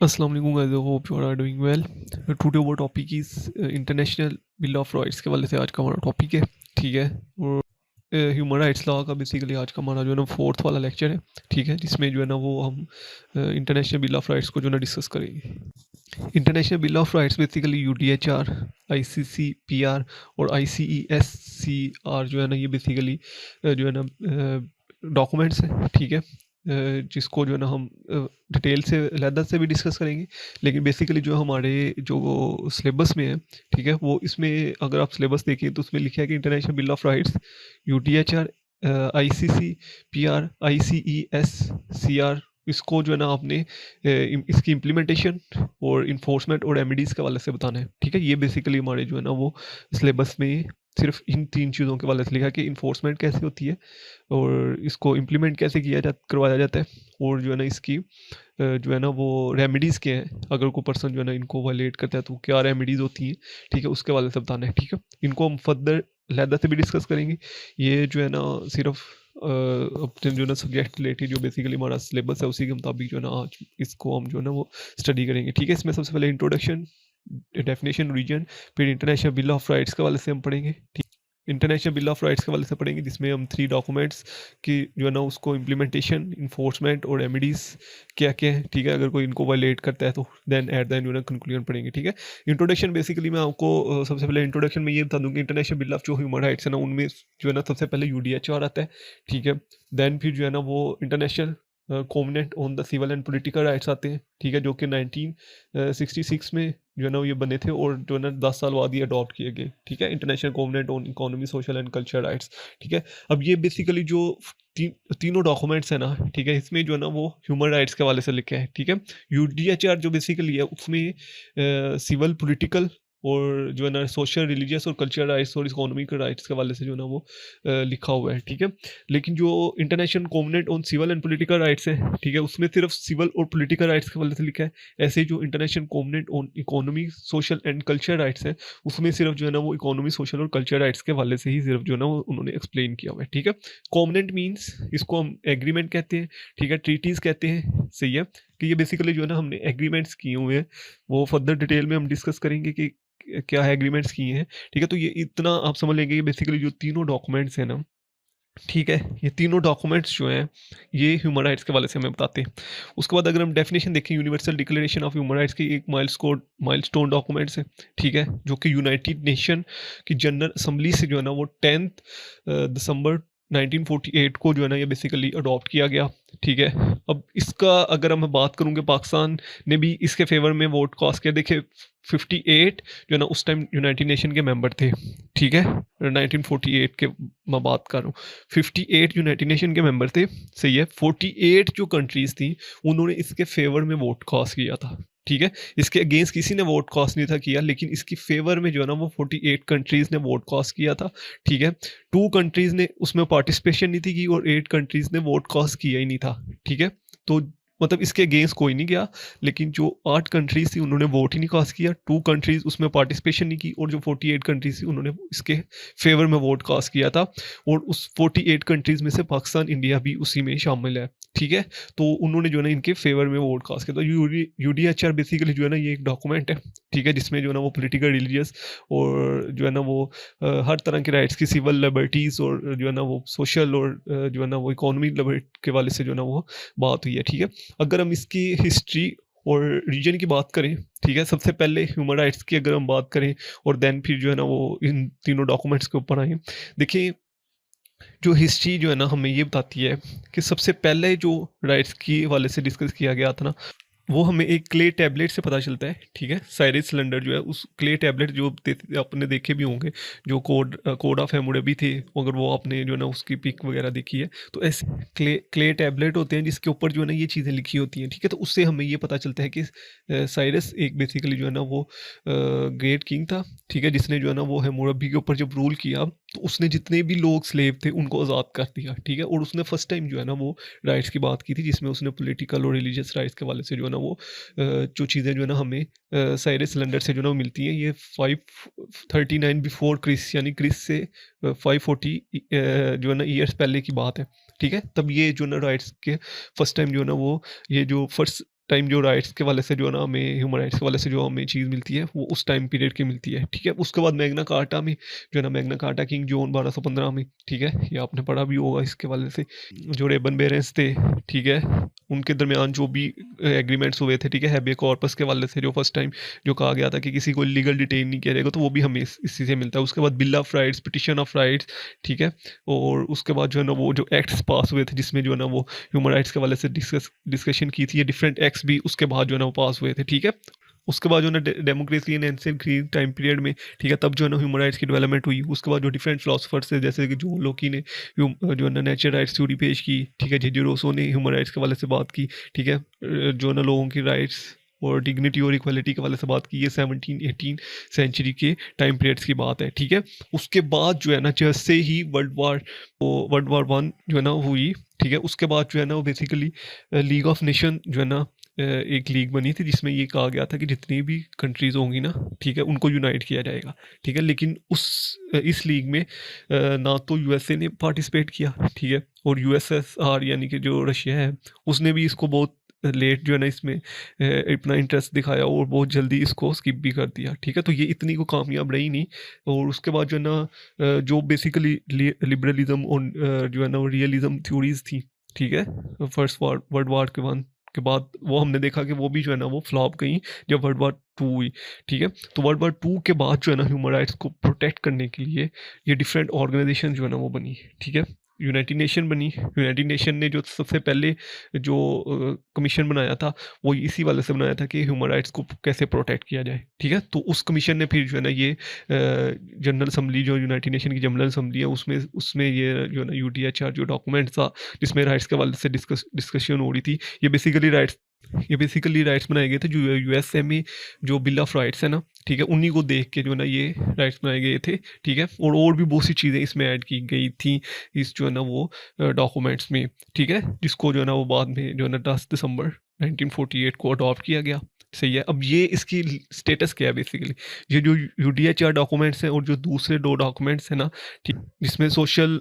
अस्सलाम वालेकुम guys, hope you are doing well. Today वो topic is international bill of rights के वाले से आज का हमारा टॉपिक है। ठीक है, और ह्यूमन राइट्स लॉ का बेसिकली आज का हमारा जो है ना फोर्थ वाला लेक्चर है। ठीक है, जिसमें जो है ना वो हम इंटरनेशनल बिल ऑफ राइट्स को जो है ना डिस्कस करेंगे। International bill of rights basically UDHR, ICCPR और आईसीईएससीआर जो है ना ये बेसिकली जो है ना डॉक्यूमेंट्स हैं। ठीक है, जिसको जो है ना हम डिटेल से लेदर से भी डिस्कस करेंगे, लेकिन बेसिकली जो हमारे जो सिलेबस में है, ठीक है, वो इसमें अगर आप सिलेबस देखिए तो उसमें लिखा है कि international bill of rights, UDHR, ICCPR, ICESCR, इसको जो है ना आपने इसकी इम्प्लीमेंटेशन और इन्फोर्समेंट और रेमेडीज़ के हवाले से बताना है। ठीक है, ये बेसिकली हमारे जो है ना वो सिलेबस में सिर्फ इन तीन चीज़ों के हवाले से लिखा है कि इन्फोर्समेंट कैसे होती है और इसको इम्प्लीमेंट कैसे करवाया जाता है, और जो है ना इसकी जो है ना वो रेमेडीज़ क्या हैं, अगर कोई पर्सन जो है ना इनको वायलेट करता है तो क्या रेमेडीज़ होती हैं। ठीक है, उसके वाले से बताना है। ठीक है, इनको हम फर्दर लहदा से भी डिस्कस करेंगे। ये जो है ना सिर्फ अपने जो है ना सब्जेक्ट रिलेटेड जो बेसिकली हमारा सिलेबस है उसी के मुताबिक जो है ना आज इसको हम जो है ना वो स्टडी करेंगे। ठीक है, इसमें सबसे पहले इंट्रोडक्शन, डेफिनेशन, रीजन, फिर इंटरनेशनल बिल ऑफ राइट्स के वाले से हम पढ़ेंगे। ठीक, इंटरनेशनल बिल ऑफ राइट्स के वाले से पढ़ेंगे, जिसमें हम 3 डॉक्यूमेंट्स की जो है ना उसको इम्प्लीमेंटेशन, इन्फोर्समेंट और रेमेडीज़ क्या क्या है। ठीक है, अगर कोई इनको वायलेट करता है तो देन एट द एंड जो है ना कंक्लूजन पढ़ेंगे। ठीक है, इंट्रोडक्शन बेसिकली मैं आपको सबसे पहले इंट्रोडक्शन में ये बता दूँ कि इंटरनेशनल बिल ऑफ जो ह्यूमन राइट्स है ना उनमें जो है ना सबसे पहले यूडीएचआर आता है। ठीक है, देन फिर जो है ना वो international covenant on the civil and political rights आते हैं। ठीक है, जो कि 1966 में जो है ना ये बने थे और जो है ना 10 साल बाद ये अडॉप्ट किए गए। ठीक है, international covenant on economy, social and culture rights. ठीक है, अब ये बेसिकली जो तीनों डॉक्यूमेंट्स हैं ना, ठीक है, इसमें जो है ना वो ह्यूमन राइट्स के हवाले से लिखे हैं। ठीक है, यूडीएचआर जो बेसिकली है उसमें सिविल, पॉलिटिकल और जो है ना सोशल, रिलीजियस और कल्चरल राइट्स और इकोनॉमिक राइट्स के हवाले से जो है ना वो लिखा हुआ है। ठीक है, लेकिन जो international covenant on civil and political rights है, ठीक है, उसमें सिर्फ सिविल और पॉलिटिकल राइट्स के हवाले से लिखा है। ऐसे जो international covenant on economy, social and culture rights है, उसमें सिर्फ जो है ना वो इकोनॉमी, सोशल और कल्चर राइट्स के हवाले से ही सिर्फ जो है ना वो उन्होंने एक्सप्लेन किया हुआ है। ठीक है, कोवेनेंट मीन्स इसको हम एग्रीमेंट कहते हैं। ठीक है, ट्रीटीज़ कहते हैं। सही है, कि ये बेसिकली जो है ना हमने एग्रीमेंट्स किए हुए हैं, वो फर्दर डिटेल में हम डिस्कस करेंगे कि क्या है एग्रीमेंट्स किए हैं। ठीक है, तो ये इतना आप समझ लेंगे कि बेसिकली जो तीनों डॉक्यूमेंट्स हैं ना, ठीक है, ये तीनों डॉक्यूमेंट्स जो हैं ये ह्यूमन राइट्स के वाले से हमें बताते हैं। उसके बाद अगर हम डेफिनेशन देखें, universal declaration of human rights की एक माइलस्टोन डॉक्यूमेंट्स है। ठीक है, जो कि यूनाइटेड नेशन की जनरल असम्बली से जो है ना वो 10 दिसंबर 1948 को जो है ना ये बेसिकली अडॉप्ट किया गया। ठीक है, अब इसका अगर मैं बात करूँगा, पाकिस्तान ने भी इसके फेवर में वोट कास्ट किया। देखिए 58 जो है ना उस टाइम यूनाइटेड नेशन के मेंबर थे। ठीक है, 1948 के मैं बात कर रहा हूँ, 58 यूनाइटेड नेशन के मेंबर थे। सही है, 48 जो कंट्रीज थी उन्होंने इसके फेवर में वोट कास्ट किया था। ठीक है, इसके अगेंस्ट किसी ने वोट कास्ट नहीं था किया, लेकिन इसकी फेवर में जो है ना वो 48 कंट्रीज ने वोट कास्ट किया था। ठीक है, 2 कंट्रीज ने उसमें पार्टिसिपेशन नहीं थी की और 8 कंट्रीज ने वोट कास्ट किया ही नहीं था। ठीक है, तो मतलब इसके अगेंस्ट कोई नहीं गया, लेकिन जो 8 कंट्रीज थी उन्होंने वोट ही नहीं कास्ट किया, 2 कंट्रीज उसमें पार्टिसिपेशन नहीं की, और जो 48 कंट्रीज थी उन्होंने इसके फेवर में वोट कास्ट किया था। और उस 48 कंट्रीज में से पाकिस्तान, इंडिया भी उसी में शामिल है। ठीक है, तो उन्होंने जो है ना इनके फेवर में वोट कास्ट किया। तो यूडीएचआर बेसिकली जो है ना ये एक डॉक्यूमेंट है। ठीक है, जिसमें जो है ना वो पोलिटिकल, रिलीजियस और जो है ना वो हर तरह के राइट्स की, सिविल लिबर्टीज़ और जो है ना वो सोशल और जो है ना वो इकोनॉमिक लिबर्टी के वाले से जो है ना वो बात हुई है। ठीक है, अगर हम इसकी हिस्ट्री और रीजन की बात करें, ठीक है, सबसे पहले ह्यूमन राइट्स की अगर हम बात करें और देन फिर जो है ना वो इन तीनों डॉक्यूमेंट्स के ऊपर आए। देखिए, जो हिस्ट्री जो है ना हमें ये बताती है कि सबसे पहले जो राइट्स की वाले से डिस्कस किया गया था ना, वो हमें एक क्ले टैबलेट से पता चलता है। ठीक है, साइरिस सिलेंडर जो है उस क्ले टैबलेट जो आपने देखे भी होंगे, जो कोड ऑफ हैमुरेबी थे, अगर वो आपने जो है ना उसकी पिक वगैरह देखी है, तो ऐसे क्ले टैबलेट होते हैं जिसके ऊपर जो है ना ये चीज़ें लिखी होती हैं। ठीक है, तो उससे हमें ये पता चलता है कि साइरस एक बेसिकली जो है ना वो ग्रेट किंग था। ठीक है, जिसने जो है ना वो हैमुरेबी के ऊपर जब रूल किया तो उसने जितने भी लोग स्लेव थे उनको आज़ाद कर दिया। ठीक है, और उसने फर्स्ट टाइम जो है ना वो राइट्स की बात की थी, जिसमें उसने पॉलिटिकल और रिलीजियस राइट्स के वाले से जो है ना वो जो चीज़ें जो है ना हमें साइरस सिलेंडर से जो है ना वो मिलती हैं। ये 539 बिफोर क्रिस, यानी क्रिस से 540 जो है ना ईयर्स पहले की बात है। ठीक है, तब ये जो है ना राइट्स के फर्स्ट टाइम जो है ना वो ये जो फर्स्ट टाइम जो राइट्स के वाले से जो है ना हमें ह्यूमन राइट्स के वाले से जो हमें चीज़ मिलती है वो उस टाइम पीरियड की मिलती है, ठीक है। उसके बाद मैग्ना कार्टा में जो है ना मैग्ना कार्टा किंग जॉन 1215 में, ठीक है, ये आपने पढ़ा भी होगा इसके वाले से। जो रेबन बेरेंस थे, ठीक है, उनके दरमियान जो भी एग्रीमेंट्स हुए थे, ठीक है, हैबे कॉर्पस के वाले से जो फर्स्ट टाइम जो कहा गया था कि किसी को लीगल डिटेन नहीं किया जाएगा, तो वो भी हमें इसी से मिलता है। उसके बाद bill of rights, petition of rights, ठीक है, और उसके बाद जो है ना वो जो एक्ट्स पास हुए थे जिसमें जो है ना वो ह्यूमन राइट्स के वाले से डिस्कशन की थी, ये डिफरेंट एक्ट्स भी उसके बाद जो है ना वो पास हुए थे, ठीक है। उसके बाद जो है ना democracy in ancient Greek time period में, ठीक है, तब जो है ना ह्यूमन राइट्स की डेवलपमेंट हुई। उसके बाद जो डिफरेंट फिलोसफर्स थे जैसे कि जॉन लोकी ने जो है ना नेचर राइट्स थ्योरी पेश की, ठीक है, जेजे रोसो ने ह्यूमन राइट्स के वाले से बात की, ठीक है, जो है ना लोगों की राइट्स और डिग्निटी और इक्वालिटी के वाले से बात की। ये 17-18 सेंचुरी के टाइम पीरियड्स की बात है, ठीक है। उसके बाद जो है ना जैसे ही वर्ल्ड वार 1 जो है ना हुई, ठीक है, उसके बाद जो है ना वो बेसिकली लीग ऑफ नेशन जो है ना एक लीग बनी थी जिसमें ये कहा गया था कि जितनी भी कंट्रीज होंगी ना, ठीक है, उनको यूनाइट किया जाएगा, ठीक है। लेकिन इस लीग में ना तो यूएसए ने पार्टिसिपेट किया, ठीक है, और यूएसएसआर यानी कि जो रशिया है उसने भी इसको बहुत लेट जो है ना इसमें अपना इंटरेस्ट दिखाया और बहुत जल्दी इसको स्किप भी कर दिया, ठीक है। तो ये इतनी को कामयाब रही नहीं। और उसके बाद जो है ना जो बेसिकली लिबरलिज्म और जो है ना रियलिज्म थ्योरीज थी, ठीक है, फर्स्ट वर्ल्ड वार के बाद वो हमने देखा कि वो भी जो है ना वो फ्लॉप गई जब वर्ल्ड वार 2 हुई, ठीक है। तो वर्ल्ड वार 2 के बाद जो है ना ह्यूमन राइट्स को प्रोटेक्ट करने के लिए ये डिफरेंट ऑर्गेनाइजेशन जो है ना वो बनी, ठीक है। यूनाइटेड नेशन बनी। यूनाइटेड नेशन ने जो सबसे पहले जो कमीशन बनाया था वो इसी वाले से बनाया था कि ह्यूमन राइट्स को कैसे प्रोटेक्ट किया जाए, ठीक है। तो उस कमीशन ने फिर जो है ना ये जनरल असम्बली जो यूनाइटेड नेशन की जनरल असम्बली है उसमें ये जो है ना यूडीएचआर जो डॉक्यूमेंट था जिसमें राइट्स के वाले से डिस्कशन हो रही थी, ये बेसिकली राइट्स बनाए गए थे जो यूएसए में जो बिल ऑफ राइट्स है ना, ठीक है, उन्हीं को देख के जो है ना ये राइट्स बनाए गए थे, ठीक है। और भी बहुत सी चीज़ें इसमें ऐड की गई थी इस जो है ना वो डॉक्यूमेंट्स में, ठीक है, जिसको जो है ना वो बाद में जो है ना 10 दिसंबर 1948 को अडॉप्ट किया गया। सही है। अब ये इसकी स्टेटस क्या है बेसिकली, ये जो यूडीएचआर डॉक्यूमेंट्स हैं और जो दूसरे 2 डॉक्यूमेंट्स हैं ना, ठीक, जिसमें सोशल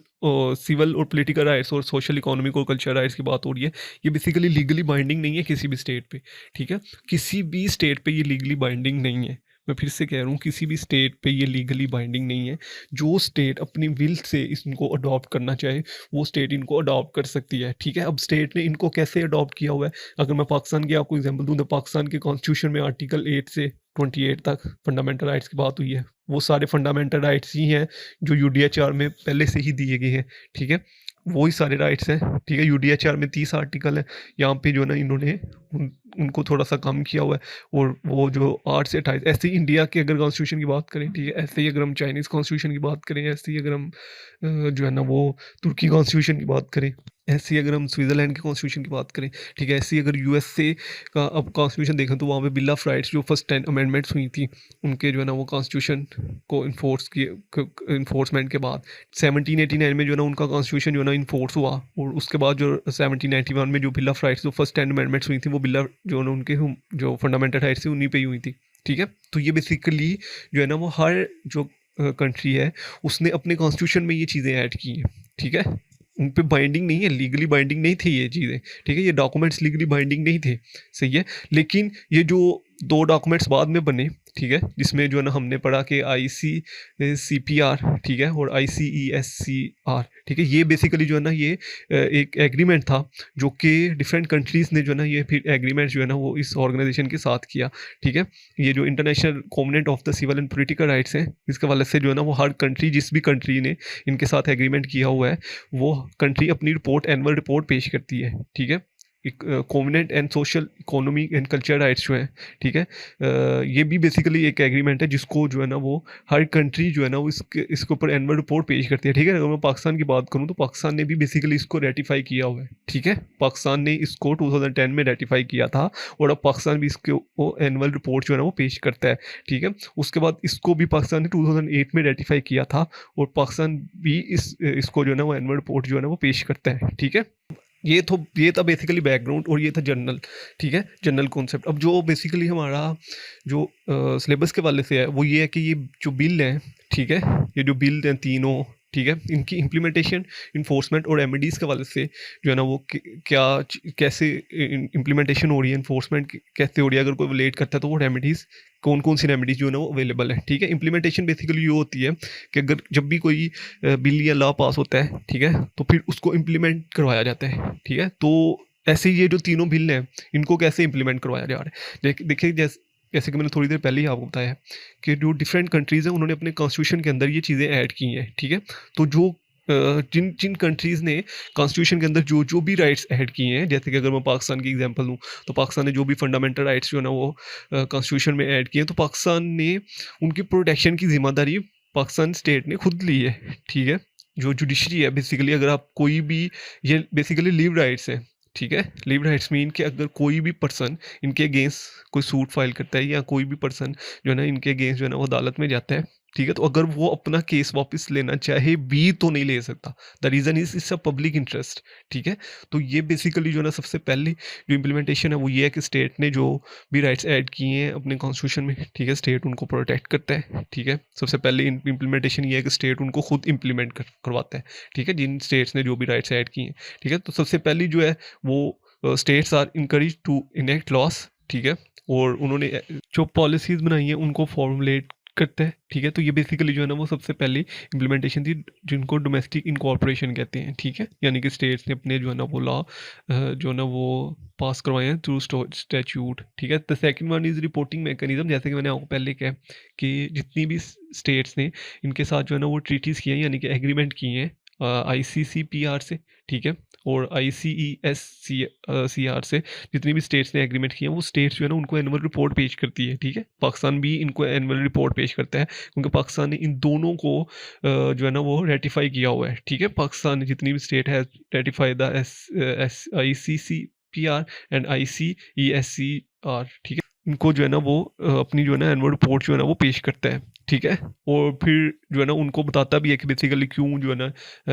सिविल और पॉलिटिकल राइट्स और सोशल इकोनॉमिक और कल्चरल राइट्स की बात हो रही है, ये बेसिकली लीगली बाइंडिंग नहीं है किसी भी स्टेट पे, ठीक है। किसी भी स्टेट पे ये लीगली बाइंडिंग नहीं है। मैं फिर से कह रहा हूँ, किसी भी स्टेट पे ये लीगली बाइंडिंग नहीं है। जो स्टेट अपनी विल से इनको अडॉप्ट करना चाहे वो स्टेट इनको अडॉप्ट कर सकती है, ठीक है। अब स्टेट ने इनको कैसे अडॉप्ट किया हुआ है, अगर मैं पाकिस्तान की आपको एग्जांपल दूं तो पाकिस्तान के कॉन्स्टिट्यूशन में आर्टिकल 8 से 28 तक फंडामेंटल राइट्स की बात हुई है। वो सारे फंडामेंटल राइट्स ही हैं जो यूडीएचआर में पहले से ही दिए गए हैं, ठीक है, वही सारे राइट्स हैं, ठीक है। यूडीएचआर में 30 आर्टिकल है, यहाँ पे जो है ना इन्होंने उनको थोड़ा सा कम किया हुआ है। और वो जो 8 से 28, ऐसे ही इंडिया के अगर कॉन्स्टिट्यूशन की बात करें, ठीक है, ऐसे ही अगर हम चाइनीज़ कॉन्स्टिट्यूशन की बात करें, ऐसे ही अगर हम जो है ना वो तुर्की कॉन्स्टिट्यूशन की बात करें, ऐसे ही अगर हम स्विट्ज़रलैंड के कॉन्स्टिट्यूशन की बात करें, ठीक है, ऐसे ही अगर यूएसए का अब कॉन्स्टिट्यूशन देखें तो वहाँ पे बिल ऑफ राइट्स जो फर्स्ट 10 अमेंडमेंट्स हुई थी उनके जो है ना वो कॉन्स्टिट्यूशन को इन्फोर्समेंट के बाद 1789 में जो है ना उनका कॉन्स्टिट्यूशन जो है ना इन्फोर्स हुआ। और उसके बाद जो 1791 में जो बिल ऑफ राइट्स जो फर्स्ट 10 अमेंडमेंट्स हुई थी वो बिल ऑफ जो ना उनके जो फंडामेंटल राइट्स थी उन्हीं पे ही हुई थी, ठीक है। तो ये बेसिकली जो है ना वो हर जो कंट्री है उसने अपने कॉन्स्टिट्यूशन में ये चीज़ें ऐड की हैं, ठीक है। उन पे बाइंडिंग नहीं है, लीगली बाइंडिंग नहीं थी ये चीज़ें, ठीक है, ये डॉक्यूमेंट्स लीगली बाइंडिंग नहीं थे, सही है। लेकिन ये जो 2 डॉक्यूमेंट्स बाद में बने, ठीक है, जिसमें जो है ना हमने पढ़ा कि ICCPR, ठीक है, और ICESCR, ठीक है, ये बेसिकली जो है ना ये एक एग्रीमेंट था जो कि डिफरेंट कंट्रीज़ ने जो है ना ये फिर एग्रीमेंट जो है ना वो इस ऑर्गेनाइजेशन के साथ किया, ठीक है। ये जो international covenant of the civil and political rights हैं इसके वाले से जो है ना वो हर कंट्री, जिस भी कंट्री ने इनके साथ एग्रीमेंट किया हुआ है वो कंट्री अपनी एनुअल रिपोर्ट पेश करती है, ठीक है। Covenant and social economy and culture rights जो है, ठीक है, ये भी बेसिकली एक एग्रीमेंट है जिसको जो है ना वो हर कंट्री जो है ना वो इसके ऊपर एनुअल रिपोर्ट पेश करती है, ठीक है। अगर मैं पाकिस्तान की बात करूँ तो पाकिस्तान ने भी बेसिकली इसको रेटिफाई किया हुआ है, ठीक है। पाकिस्तान ने इसको 2010 में रेटिफाई किया था और अब पाकिस्तान भी इसके एनुअल रिपोर्ट जो है ना वो पेश करता है, ठीक है। उसके बाद इसको भी पाकिस्तान ने 2008 में रेटिफाई किया था और पाकिस्तान भी इसको जो है ना वो एनुअल रिपोर्ट जो है ना वो पेश करता है, ठीक है। ये था बेसिकली बैकग्राउंड और ये था जनरल, ठीक है, जनरल कॉन्सेप्ट। अब जो बेसिकली हमारा जो सिलेबस के वाले से है वो ये है कि ये जो बिल हैं, ठीक है, ये जो बिल हैं तीनों ठीक है। इनकी इम्प्लीमेंटेशन, इन्फोर्समेंट और रेमेडीज़ के हवाले से जो है ना वो क्या कैसे इम्प्लीमेंटेशन हो रही है, इन्फोर्समेंट कैसे हो रही है, अगर कोई लेट करता है तो वो रेमेडीज़ कौन कौन सी रेमेडीज जो है ना वो अवेलेबल है। ठीक है। इम्प्लीमेंटेशन बेसिकली ये होती है कि अगर जब भी कोई बिल या लॉ पास होता है, ठीक है, तो फिर उसको इम्प्लीमेंट करवाया जाता है। ठीक है। तो ऐसे ही ये जो तीनों बिल हैं इनको कैसे इम्प्लीमेंट करवाया जा रहा है, देखिए जैसे जैसे कि मैंने थोड़ी देर पहले ही आपको बताया कि जो डिफरेंट कंट्रीज़ हैं उन्होंने अपने कॉन्स्टिट्यूशन के अंदर ये चीज़ें ऐड की हैं। ठीक है। तो जो जिन जिन कंट्रीज़ ने कॉन्स्टिट्यूशन के अंदर जो जो भी राइट्स ऐड किए हैं, जैसे कि अगर मैं पाकिस्तान की एग्जांपल लूँ, तो पाकिस्तान ने जो भी फंडामेंटल राइट्स जो है ना वो कॉन्स्टिट्यूशन में ऐड किए हैं, तो पाकिस्तान ने उनकी प्रोटेक्शन की जिम्मेदारी पाकिस्तान स्टेट ने खुद ली है। ठीक है। जो जुडिशरी है बेसिकली, अगर आप कोई भी, ये बेसिकली लीव राइट्स है। ठीक है। लीव राइट्स मीन कि अगर कोई भी पर्सन इनके अगेंस्ट कोई सूट फाइल करता है या कोई भी पर्सन जो है ना इनके अगेंस्ट जो है ना वो अदालत में जाता है, ठीक है, तो अगर वो अपना केस वापस लेना चाहे भी तो नहीं ले सकता। The reason is it's a public interest. ठीक है। तो ये बेसिकली जो है ना सबसे पहली जो इम्प्लीमेंटेशन है वो ये है कि स्टेट ने जो भी राइट्स ऐड किए हैं अपने कॉन्स्टिट्यूशन में, ठीक है, स्टेट उनको प्रोटेक्ट करता है। ठीक है। सबसे पहले इम्प्लीमेंटेशन ये है कि स्टेट उनको खुद इम्प्लीमेंट करवाता है। ठीक है। जिन स्टेट्स ने जो भी राइट्स ऐड किए हैं। ठीक है। तो सबसे पहली जो है वो states are encourage to enact laws. ठीक है। और उन्होंने जो पॉलिसीज़ बनाई हैं उनको फॉर्मुलेट करता है। ठीक है। तो ये बेसिकली जो है ना वो सबसे पहली इम्प्लीमेंटेशन थी, जिनको डोमेस्टिक इनकॉर्पोरेशन कहते हैं। ठीक है। यानी कि स्टेट्स ने अपने जो है ना वो लॉ जो है ना वो पास करवाए हैं थ्रू स्टैट्यूट। ठीक है। The second one is reporting mechanism. जैसे कि मैंने आपको पहले कहा कि जितनी भी स्टेट्स ने इनके साथ जो है ना वो ट्रीटीज़ किए हैं, यानी कि एग्रीमेंट किए हैं ICCPR से। ठीक है। और ICESCR से जितनी भी स्टेट्स ने एग्रीमेंट किए हैं, वो स्टेट्स जो है ना उनको एनुअल रिपोर्ट पेश करती है। ठीक है। पाकिस्तान भी इनको एनुअल रिपोर्ट पेश करता है, क्योंकि पाकिस्तान ने इन दोनों को जो है ना वो रेटिफाई किया हुआ है। ठीक है। पाकिस्तान ने जितनी भी स्टेट है ratify the ICCPR and ICESCR। ठीक है। इनको जो है ना वो अपनी जो है ना एनुअल रिपोर्ट जो है ना वो पेश करता है। ठीक है। और फिर जो है ना उनको बताता भी है कि बेसिकली क्यों जो है ना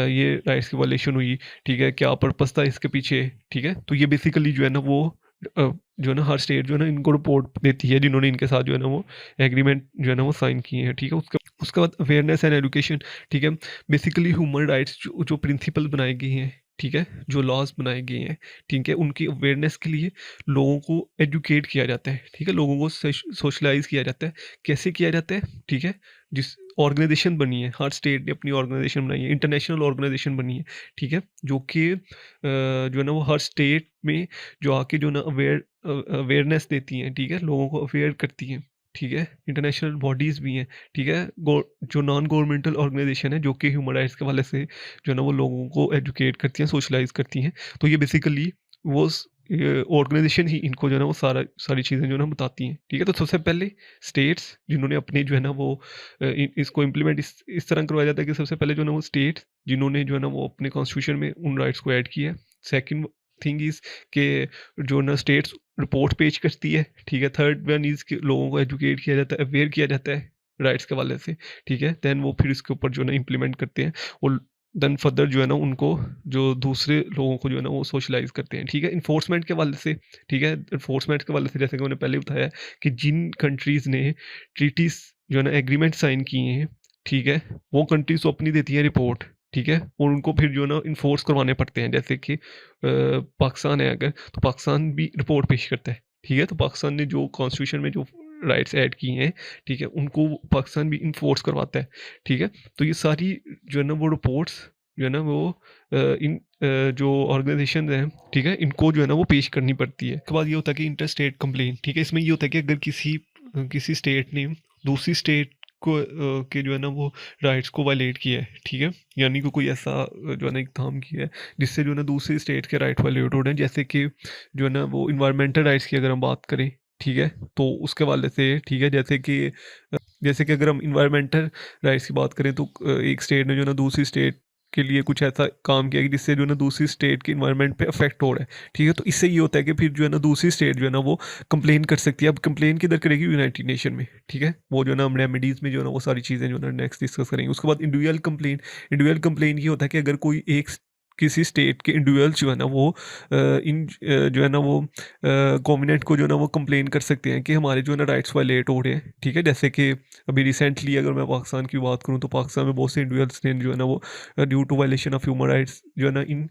ये राइट्स की वायलेशन हुई। ठीक है। क्या पर्पस था इसके पीछे। ठीक है। तो ये बेसिकली जो है ना वो जो है ना हर स्टेट जो है ना इनको रिपोर्ट देती है जिन्होंने इनके साथ जो है ना वो एग्रीमेंट जो है ना वो साइन किए हैं। ठीक है। उसके बाद अवेयरनेस एंड एजुकेशन। ठीक है। बेसिकली ह्यूमन राइट्स जो प्रिंसिपल बनाए गए हैं, ठीक है, जो लॉज बनाए गए हैं, ठीक है, उनकी अवेयरनेस के लिए लोगों को एजुकेट किया जाता है। ठीक है। लोगों को सोशलाइज किया जाता है। कैसे किया जाता है। ठीक है। जिस ऑर्गेनाइजेशन बनी है, हर स्टेट ने अपनी ऑर्गेनाइजेशन बनाई है, इंटरनेशनल ऑर्गेनाइजेशन बनी है। ठीक है। जो कि जो है ना वो हर स्टेट में जो आके जो ना अवेयरनेस देती हैं। ठीक है। लोगों को अवेयर करती हैं। ठीक है। इंटरनेशनल बॉडीज़ भी हैं। ठीक है। जो नॉन गवर्नमेंटल ऑर्गेनाइजेशन है जो कि ह्यूमन राइट्स के हवाले से जो है ना वो लोगों को एजुकेट करती हैं, सोशलाइज करती हैं। तो ये बेसिकली वो ऑर्गेनाइजेशन ही इनको जो है ना वो सारी चीज़ें जो है ना बताती हैं। ठीक है। तो सबसे पहले स्टेट्स जिन्होंने अपने जो है ना वो इसको इम्प्लीमेंट इस तरह करवाया जाता है कि सबसे पहले जो है ना वो स्टेट्स जिन्होंने जो है ना वो अपने कॉन्स्टिट्यूशन में उन राइट्स को ऐड किया है। सेकेंड थिंग इज़ के जो ना स्टेट्स रिपोर्ट पेश करती है। ठीक है। थर्ड वन इज़ कि लोगों को एजुकेट किया जाता है, अवेयर किया जाता है राइट्स के हवाले से। ठीक है। देन वो फिर इसके ऊपर जो है ना इम्प्लीमेंट करते हैं और देन फर्दर जो है ना उनको जो दूसरे लोगों को जो है ना वो सोशलाइज करते हैं। ठीक है। इन्फोर्समेंट के हवाले से। ठीक है। इन्फोर्समेंट के हवाले से जैसे कि मैंने पहले बताया कि जिन कंट्रीज़ ने ट्रीटीज जो है ना एग्रीमेंट साइन किए हैं, ठीक है, वो कंट्रीज को अपनी देती है रिपोर्ट। ठीक है। और उनको फिर जो है ना इन्फोर्स करवाने पड़ते हैं। जैसे कि पाकिस्तान है अगर, तो पाकिस्तान भी रिपोर्ट पेश करता है। ठीक है। तो पाकिस्तान ने जो कॉन्स्टिट्यूशन में जो राइट्स ऐड किए हैं, ठीक है, उनको पाकिस्तान भी इन्फोर्स करवाता है। ठीक है। तो ये सारी जो है ना वो रिपोर्ट्स जो है ना वो जो ऑर्गेनाइजेशन है, ठीक है, इनको जो है ना वो पेश करनी पड़ती है। उसके बाद ये होता है कि इंटर स्टेट कंप्लेन। ठीक है। इसमें ये होता है कि अगर किसी स्टेट ने दूसरी स्टेट को के जो है ना वो राइट्स को वायलेट किया है। ठीक है। यानी कि कोई ऐसा जो है ना एक काम किया है जिससे जो है ना दूसरी स्टेट के राइट वायलेट हो रहे हैं। जैसे कि जो है ना वो इन्वायरमेंटल राइट्स की अगर हम बात करें, ठीक है, तो उसके वाले से, ठीक है, जैसे कि अगर हम इन्वायरमेंटल राइट्स की बात करें तो एक स्टेट ने जो है ना दूसरी स्टेट के लिए कुछ ऐसा काम किया कि जिससे जो है ना दूसरी स्टेट के इन्वायरमेंट पे अफेक्ट हो रहा है। ठीक है। तो इससे ये होता है कि फिर जो है ना दूसरी स्टेट जो है ना वो कंप्लेन कर सकती है। अब कंप्लेन किधर करेगी, यूनाइटेड नेशन में। ठीक है। वो जो है ना हम रेमेडीज़ में जो है ना वो सारी चीज़ें जो है ना नेक्स्ट डिस्कस करेंगे। उसके बाद इंडिविजुअल कंप्लेन। इंडिविजुअल कंप्लेन ये होता है कि अगर कोई एक किसी स्टेट के इंडिविजुअल्स जो है ना वो जो है ना वो गवर्नमेंट को जो है ना वो कंप्लेन कर सकते हैं कि हमारे जो है ना राइट्स वायलेट हो रहे हैं, ठीक है। जैसे कि अभी रिसेंटली अगर मैं पाकिस्तान की बात करूँ तो पाकिस्तान में बहुत से इंडिविजुअल्स ने जो है ना वो due to violation of human rights जो है ना इन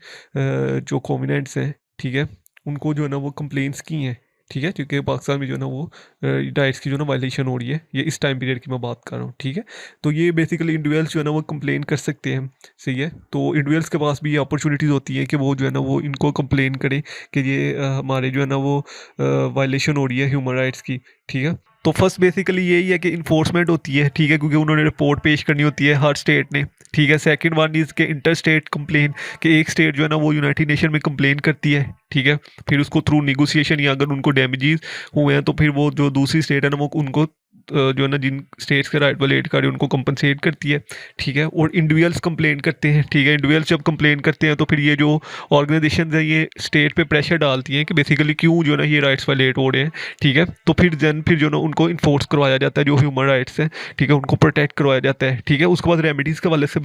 जो कॉमिनेंट्स हैं, ठीक है, उनको जो है ना वो कंप्लेंट्स की हैं, ठीक है, क्योंकि पाकिस्तान में जो है ना वो राइट्स की जो है ना वायलेशन हो रही है, ये इस टाइम पीरियड की मैं बात कर रहा हूँ, ठीक है। तो ये बेसिकली इंडिविजुअल्स जो है ना वो कंप्लेन कर सकते हैं, सही है। तो इंडिविजुअल्स के पास भी ये अपॉर्चुनिटीज़ होती है कि वो जो है ना वो इनको कंप्लेन करें कि ये हमारे जो है ना वो वायलेशन हो रही है ह्यूमन राइट्स की, ठीक है। तो फर्स्ट बेसिकली यही है कि इन्फोर्समेंट होती है, ठीक है, क्योंकि उन्होंने रिपोर्ट पेश करनी होती है हर स्टेट ने, ठीक है। सेकंड वन इज़ के इंटर स्टेट कंप्लेन, कि एक स्टेट जो है ना वो यूनाइटेड नेशन में कंप्लेन करती है, ठीक है, फिर उसको थ्रू निगोसिएशन या अगर उनको डैमेजेस हुए हैं तो फिर वो जो दूसरी स्टेट है ना वो उनको जो है ना जिन स्टेट्स के राइट वायलेट कर रहे हैं उनको कंपनसेट करती है, ठीक है। और इंडिविजुअल्स कंप्लेन करते हैं, ठीक है। इंडिविजुअल्स जब कंप्लेन करते हैं तो फिर ये जो ऑर्गेनाइजेशन है ये स्टेट पे प्रेशर डालती हैं कि बेसिकली क्यों जो है ना ये राइट्स वायलेट हो रहे हैं, ठीक है। तो फिर जो ना उनको इन्फोर्स करवाया जाता है, जो ह्यूमन राइट्स हैं, ठीक है, उनको प्रोटेक्ट करवाया जाता है, ठीक है। उसके बाद रेमेडीज़ के वाले से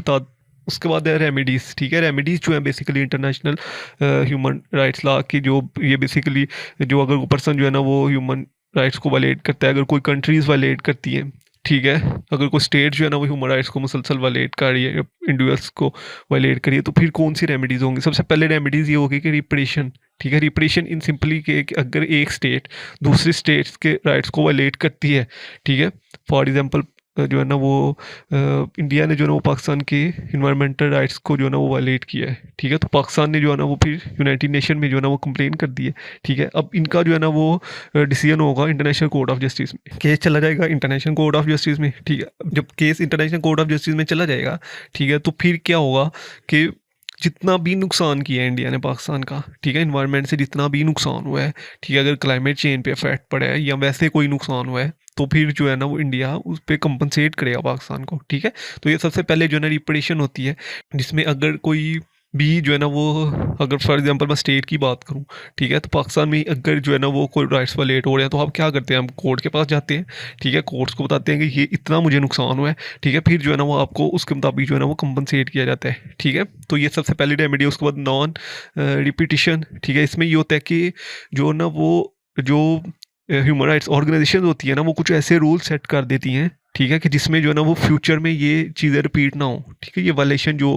उसके बाद है रेमेडीज़, ठीक है। रेमेडीज़ जो है basically international human rights law की जो ये बेसिकली जो अगर पर्सन जो है ना वो ह्यूमन राइट्स को वायलेट करता है, अगर कोई कंट्रीज़ वायलेट करती हैं, ठीक है, अगर कोई स्टेट जो है ना वो ह्यूमन राइट्स को मुसलसल वायलेट कर रही है, इंडिविजुअल्स को वायलेट करी है, तो फिर कौन सी रेमेडीज़ होंगी। सबसे पहले रेमेडीज़ ये होगी कि रिपरेशन, ठीक है। रिपरेशन इन सिंपली कि अगर एक स्टेट दूसरी स्टेट्स के राइट्स को वायलेट करती है, ठीक है, फॉर एग्जांपल जो है ना वो इंडिया ने जो है ना वो पाकिस्तान के इन्वायरमेंटल राइट्स को जो है ना वो वायलेट किया है, ठीक है, तो पाकिस्तान ने जो है ना वो फिर यूनाइटेड नेशन में जो है ना वो कंप्लेन कर दी है, ठीक है। अब इनका जो है ना वो डिसीजन होगा इंटरनेशनल कोर्ट ऑफ जस्टिस में, केस चला जाएगा इंटरनेशनल कोर्ट ऑफ जस्टिस में, ठीक है। जब case international court of justice में चला जाएगा, ठीक है, तो फिर क्या होगा कि जितना भी नुकसान किया है इंडिया ने पाकिस्तान का, ठीक है, इन्वायरमेंट से जितना भी नुकसान हुआ है, ठीक है, अगर क्लाइमेट चेंज पे इफेक्ट पड़ा है या वैसे कोई नुकसान हुआ है, तो फिर जो है ना वो इंडिया उस पर कंपनसेट करेगा पाकिस्तान को, ठीक है। तो ये सबसे पहले जो है ना रिपरेशन होती है, जिसमें अगर कोई भी जो है ना वो अगर फॉर एग्जांपल मैं स्टेट की बात करूं, ठीक है, तो पाकिस्तान में अगर जो है ना वो कोई राइट्स वायलेट हो रहे हैं तो हम क्या करते हैं, हम कोर्ट के पास जाते हैं, ठीक है, कोर्ट्स को बताते हैं कि ये इतना मुझे नुकसान हुआ है, ठीक है, फिर जो है ना वो आपको उसके मुताबिक जो है ना वो कंपनसेट किया जाता है, ठीक है। तो ये सबसे पहली रेमेडी। उसके बाद नॉन रिपीटिशन, ठीक है, इसमें ये होता है कि जो ना वो जो ह्यूमन राइट्स ऑर्गेनाइजेशन होती है ना वो कुछ ऐसे रूल सेट कर देती हैं, ठीक है, कि जिसमें जो है ना वो फ्यूचर में ये चीज़ें रिपीट ना हो, ठीक है। ये वायलेशन जो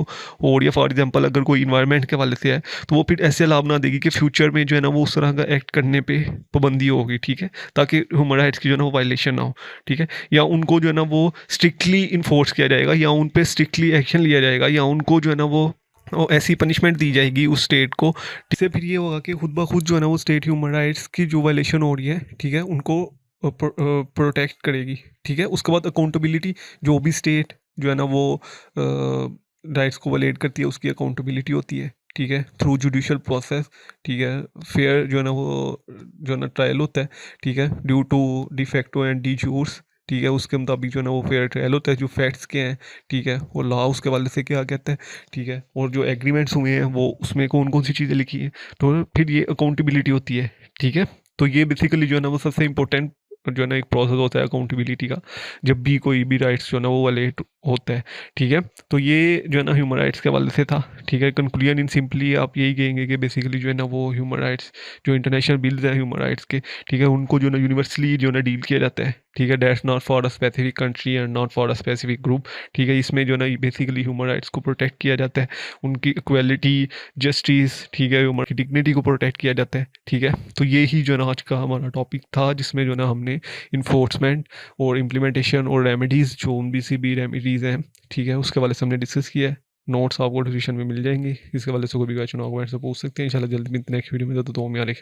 हो रही है, फॉर एग्जांपल अगर कोई इन्वायरमेंट के वाले से है तो वो फिर ऐसे लाभ ना देगी कि फ्यूचर में जो है ना वो उस तरह का एक्ट करने पे पाबंदी होगी, ठीक है, ताकि ह्यूमन राइट्स की जो है ना वो वायलेशन ना हो, ठीक है। या उनको जो है ना वो स्ट्रिक्टली इन्फोर्स किया जाएगा या उन पर स्ट्रिक्टली एक्शन लिया जाएगा या उनको जो है ना वो ऐसी पनिशमेंट दी जाएगी उस स्टेट को, जिससे फिर ये होगा कि खुद ब खुद जो है ना वो स्टेट ह्यूमन राइट्स की जो वायलेशन हो रही है, ठीक है, उनको प्रोटेक्ट करेगी, ठीक है। उसके बाद अकाउंटेबिलिटी, जो भी स्टेट जो है ना वो राइट्स को वायलेट करती है उसकी अकाउंटेबिलिटी होती है, ठीक है, थ्रू जुडिशल प्रोसेस, ठीक है। फेयर जो है ना वो जो है ना ट्रायल होता है, ठीक है, due to de facto and de jure, ठीक है, उसके मुताबिक जो है ना वो फेयर ट्रायल होता है, जो फैक्ट्स के हैं, ठीक है, और लॉ उसके वाले से क्या कहता है, ठीक है, और जो एग्रीमेंट्स हुए हैं वो उसमें कौन कौन सी चीज़ें लिखी हैं, तो फिर ये अकाउंटेबिलिटी होती है, ठीक है। तो ये बेसिकली जो है ना वो सबसे इंपॉर्टेंट जो है ना एक प्रोसेस होता है अकाउंटेबिलिटी का, जब भी कोई भी राइट्स जो है ना वो वायलेट होता है, ठीक है। तो ये जो है ना ह्यूमन राइट्स के हवाले से था, ठीक है। कंक्लूजन इन सिंपली आप यही कहेंगे कि बेसिकली जो है ना वो ह्यूमन राइट्स जो इंटरनेशनल बिल्स हैं ह्यूमन राइट्स के, ठीक है, उनको जो है ना यूनिवर्सली जो है ना डील किया जाता है, ठीक है। That's not for a specific country and not for a specific group, ठीक है। इसमें जो है ना बेसिकली ह्यूमन राइट्स को प्रोटेक्ट किया जाता है, उनकी इक्वालिटी, जस्टिस, ठीक है, ह्यूमन की डिग्निटी को प्रोटेक्ट किया जाता है, ठीक है। तो ये ही जो है ना आज का हमारा टॉपिक था, जिसमें जो है ना हमने इन्फोर्समेंट और इम्प्लीमेंटेशन और रेमेडीज़ जो BCB रेमेडीज़ हैं, ठीक है, उसके वाले से हमने डिस्कस किया है। नोट्स आपको डिस्क्रिप्शन में मिल जाएंगे, इसके वाले से कोई भी क्वेश्चन हो कमेंट से पूछ सकते हैं। इंशाल्लाह जल्दी मिलते हैं नेक्स्ट वीडियो में, तो मेरा ख्याल।